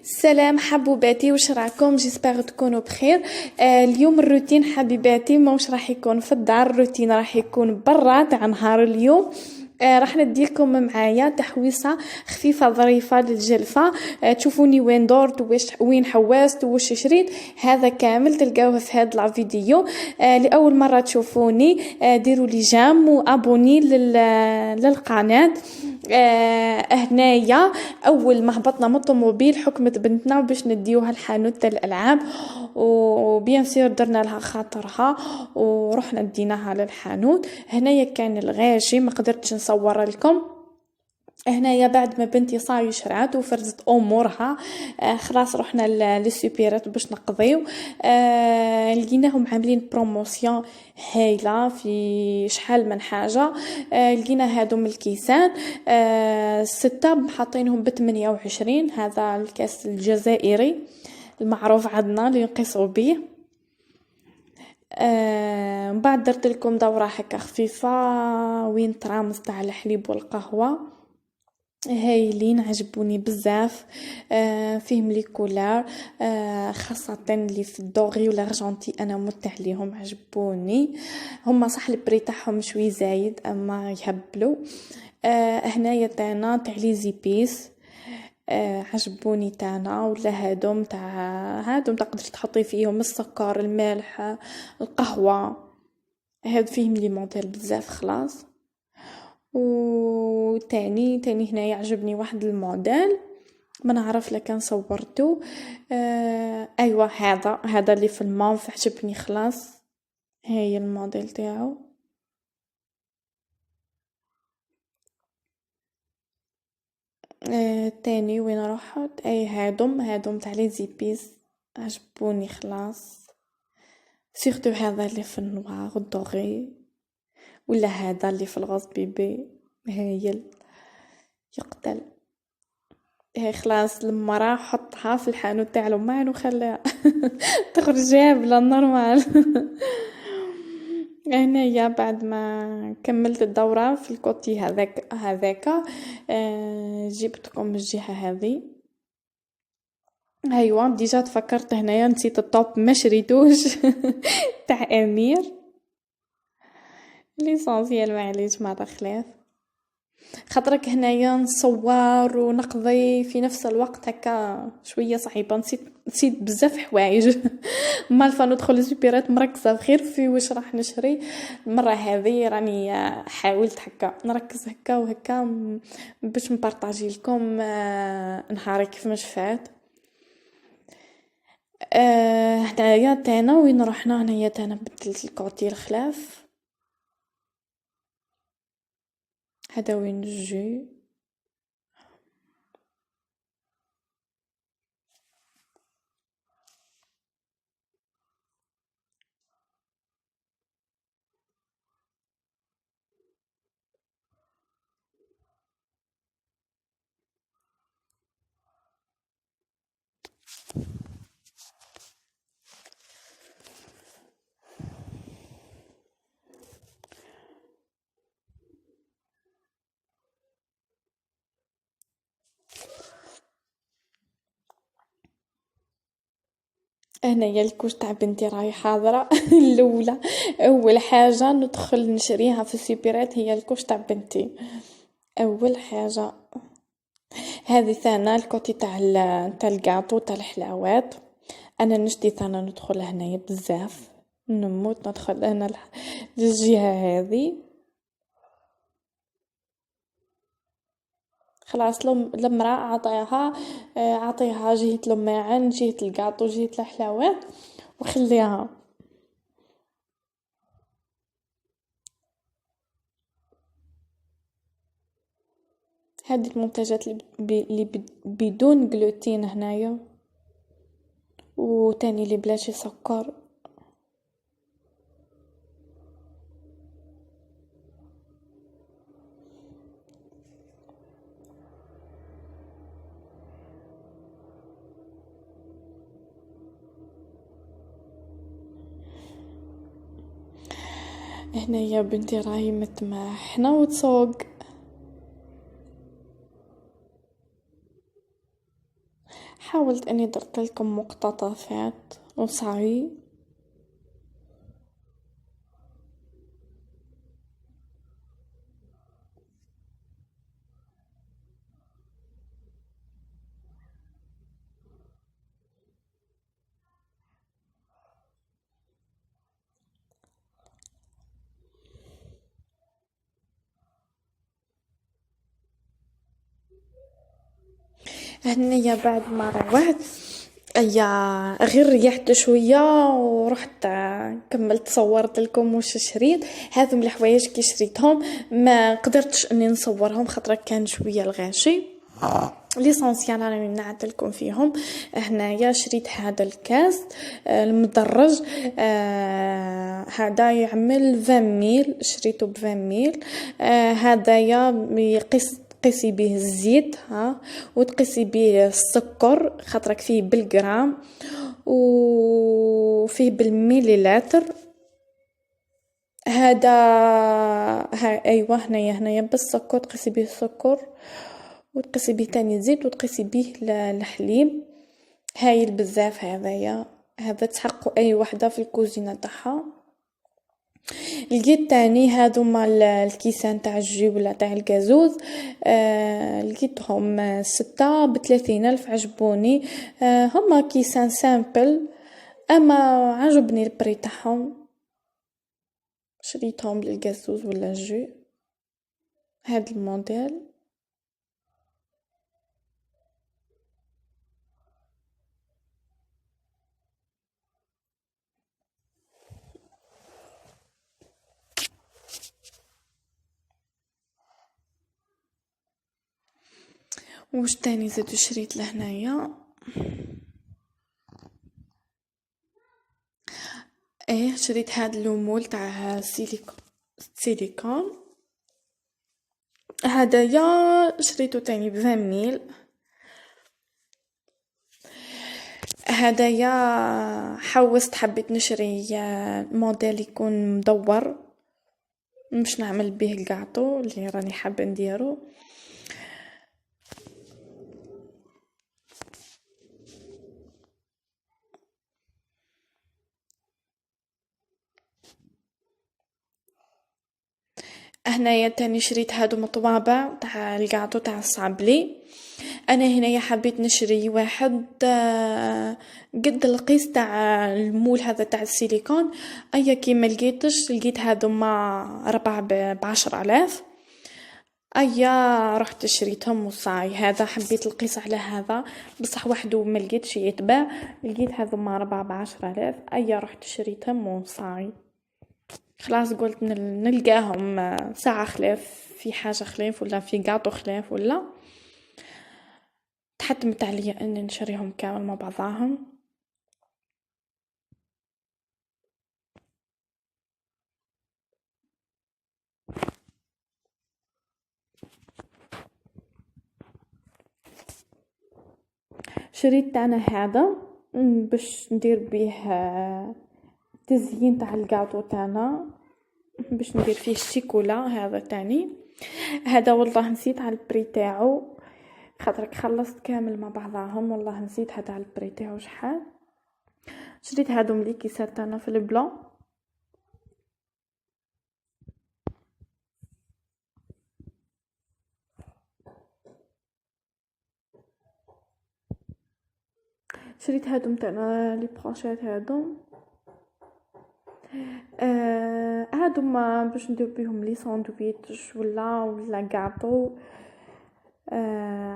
سلام حبوباتي، واش راكم؟ جيسبر تكونوا بخير. اليوم الروتين حبيباتي موش راح يكون في الدار، الروتين راح يكون برا تاع نهار اليوم. راح نديكم معايا تحويصه خفيفه ظريفه للجلفه. تشوفوني وين درت وين حوست وش شريت، هذا كامل تلقاوه في هذا الفيديو. لاول مره تشوفوني ديروا لي جام وابوني للقناه. هنايا اول ما هبطنا من الطوموبيل حكمت بنتنا باش نديوها الحانوت تاع الالعاب، وبيان سير درنا لها خاطرها ورحنا ديناها للحانوت. هنايا كان الغاشي ما قدرتش نصور لكم. هنايا بعد ما بنتي صاي شرعت وفرزت امورها، خلاص رحنا للسوبيرات باش نقضيو. لقيناهم عاملين بروموسيون هايله في شحال من حاجه. لقينا هادو الكيسان، 6 حاطينهم ب28. هذا الكاس الجزائري المعروف عندنا اللي نقيسوا به. من بعد درت لكم دوره هكا خفيفه وين ترامس تاع الحليب والقهوه هايلين، عجبوني بزاف. فيهم لي كولار، خاصه اللي في الدوغي والارجنتي انا مت عليهم، عجبوني. هما صح البري تاعهم شوي زايد اما يهبلوا. هنايا تاعنا تاع لي زيبيس، عجبوني تاعنا. ولا هادوم تقدر تحطي فيهم السكر، الملح، القهوه. هاد فيهم لي مونتيل بزاف خلاص. وتاني هنا يعجبني واحد الموديل ما نعرف لك كان صورته. ايوه هذا اللي في المانف عجبني خلاص. هاي الموديل تاعو. تاني وين راحت؟ اي هادم تاع لي زيبيس عجبوني خلاص. سيرتو هذا اللي في النوار الدوغي، ولا هذا اللي في الغوز بيبي هايل يقتل. هي خلاص لما راح حطها في الحانوت تاع الأمان وخليها تخرجها بلا نورمال. هنايا بعد ما كملت الدورة في الكوتي هذاك جبتكم الجهة هذه. ايوا ديجا تفكرت هنايا نسيت الطوب ما شريتوش تاع امير. ليسونسيال معليش مع خلاف، خاطرك هنايا نصور ونقضي في نفس الوقت هكا شويه صعيبه. نسيت بزاف حوايج. مالفا ندخل السوبرات مركزه غير في واش راح نشري. المره هذه راني حاولت هكا نركز هكا وهكا باش نبارطاجي لكم نهاري كيفاش فات. هنايا تانا وين رحنا، هنايا تانا بدلت الكوتي الخلاف. هذا وين نجي. هنايا الكوش تاع بنتي راهي حاضره. الاولى اول حاجه ندخل نشريها في السوبرات هي الكوش تاع بنتي اول حاجه. هذه ثانا الكوتي تاع الكاطو تاع الحلاوات. انا نشتي ثانا ندخل هنايا بزاف، نموت ندخل انا للجهه هذه. خلاص لما اعطيها جهه الماعن، جهه الكاطو، جهه الحلاوات وخليها. هذه المنتجات اللي بدون جلوتين هنايا، وتاني اللي بلاش سكر. هنايا بنتي راهي متمحنه وتسوق. حاولت اني درت لكم مقتطفات وصعي. هنيا بعد ما روحت غير ريحت شويه ورحت كملت صورت لكم واش شريت. هذم الحوايج كي شريتهم ما قدرتش اني نصورهم خاطر كان شويه الغاشي. ليسونسيال راني نعت لكم فيهم. هنايا شريت هذا الكاس المدرج، هذا يعمل 20 ميل، شريته ب 20 ميل. هذايا يقيس تقيسي به الزيت وتقيسي به السكر خاطرك فيه بالجرام وفيه بالميليلتر. هذا ايوه هنايا بالسكر تقيسي به السكر وتقيسي به تاني الزيت وتقيسي به الحليب. هايل بزاف هذا تحقوا اي وحده في الكوزينه تاعها. لقيت تاني هذوما الكيسان تاع الجي ولا تاع الغازوز، لقيتهم 6 ب30,000 عجبوني. هما كيسان سامبل اما عجبني البري تاعهم، شريتهم للغازوز ولا الجي هذا الموديل. وش تاني زادو شريت لهنايا؟ شريت هاد اللومول تاع سيليكون. هدايا شريته تاني ب 20 ميل. هدايا حوست حبيت نشري موديل يكون مدور مش نعمل به القاطو اللي راني حابه نديرو. هنايا تاني شريت هادو مطبابع تاع القاطو تاع الصابلي. انا هنايا حبيت نشري واحد قد القيس تاع المول هذا تاع السيليكون. كيما لقيت هادو ما 4 ب10,000. رحت شريتهم وصاي. هذا حبيت القيس على هذا بصح وحده ما لقيتش يتباع، لقيت هذو ما 4 ب10,000. رحت شريتهم وصاي. خلاص قلت نلقاهم ساعة خلاف في حاجة خلاف ولا في قاطو خلاف ولا تحتمت عليا اني نشريهم كامل مع بعضاهم. شريت انا هذا باش ندير به تزيين تاع القاطو تاعنا، باش ندير فيه الشيكولا. هذا تاني هذا والله نسيت على البري تاعو خاطرك خلصت كامل مع بعضاهم. والله نسيت هذا على البري تاعو شحال. شريت هادو ملي كيسات تاعنا في البلون. شريت هادو تاعنا لي بروشيت هادو ما باش ندير بهم لي ساندويتش ولا قاطو.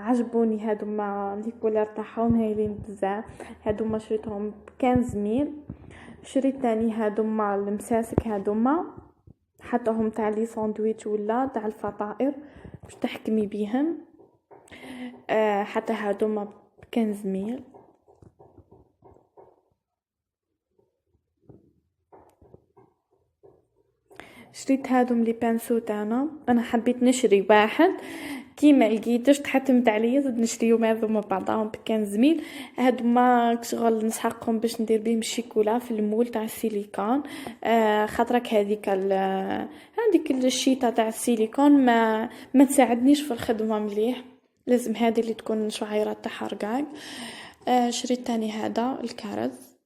عجبوني هادو ما لي كولور تاعهم هايلين بزاف. هادو ما شريتهم ب15 ميل. شريت تاني هادو ما المساسك هادو ما حطهم تاع لي ساندويتش ولا تاع الفطائر باش تحكمي بيهم. حتى هادو ما ب15 ميل. شريت هادم لي بانسو تاعنا. انا حبيت نشري واحد كيما لقيتش تحتمت عليا زاد نشريهم هذوما بعضهم ب15 ميل. هادوما شغل نسحقهم باش ندير بهم الشيكولا في المول تاع السيليكون. خاطرك هذيك الشيطه تاع السيليكون ما تساعدنيش في الخدمه مليح. لازم هذه اللي تكون شعيرات تاعها رقاق. شريت تاني هذا الكرز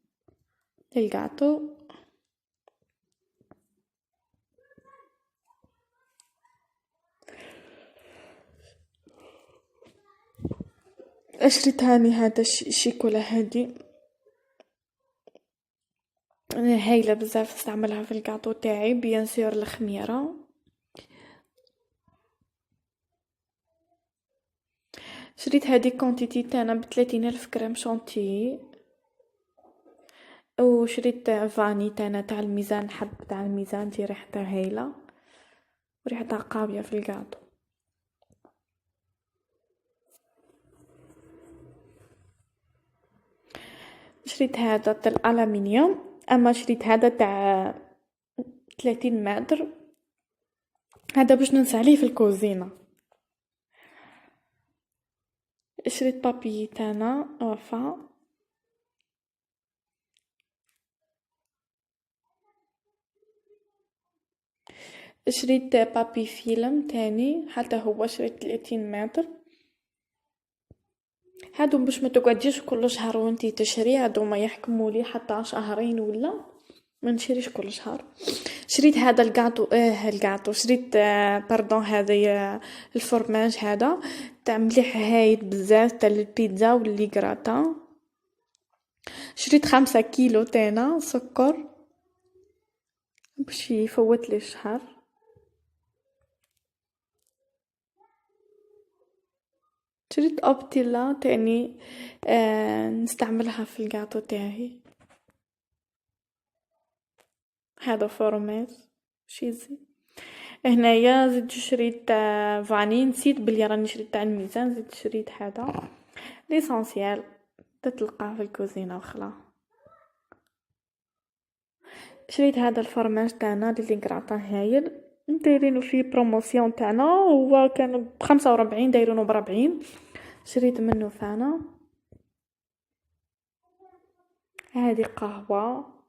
للجاتو. شريت تاني هذا الشيكولا هادي هايله بزاف، نستعملها في الجاتو تاعي بيان سور الخميره. شريت هذه كونتيتي تاعنا ب30,000 غرام شونتيي. وشريت فاني تاعنا تاع الميزان، حب تاع الميزان دي ريحتها هايله وريحتها قويه في الجاتو. شريت هذا تاع الالومنيوم، اما شريت هذا تاع 30 متر، هذا باش ننسى عليه في الكوزينه. شريت بابي تاعنا وفا. شريت بابي فيلم تاني حتى هو شريت 30 متر. هادو باش ما تقعديش كل شهر وانتي تشري، هادو ما يحكموا لي حتى شهرين ولا ما نشريش كل شهر. شريت هذا الجاتو شريت باردون هذا الفرماج هذا تاع مليح هايل بزاف تاع البيتزا واللي غراتا. شريت 5 كيلو تانا سكر باش يفوت لي الشهر. شريت اوبتيلا تاني نستعملها في الجاتو تاعي. هذا فرماج شيزي. هنايا زدت شريت فاني، نسيت بلي راني شريت تاع الميزان، زدت شريت هذا ليسونسيال تتلقاه في الكوزينه وخلا. شريت هذا الفرماج تاعنا اللي قراطه هايل، دايرينو فيه بروموسيون تاعنا، هو كان ب45 دايرينو ب40، شريت منه فانا. هذه قهوه.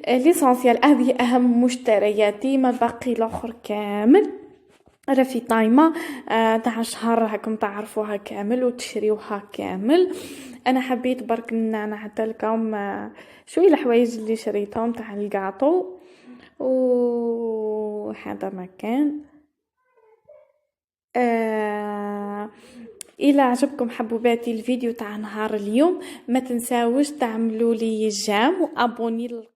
ليسونسيال هذه اهم مشترياتي، ما باقي الاخر كامل راه في طايمه تاع شهر راكم تعرفوها كامل وتشريوها كامل. انا حبيت برك نعطي لكم شويه الحوايج اللي شريتهم تاع الجاتو وهذا مكان. الى عجبكم حبوباتي الفيديو تاع نهار اليوم ما تنساوش تعملوا لي جام وابوني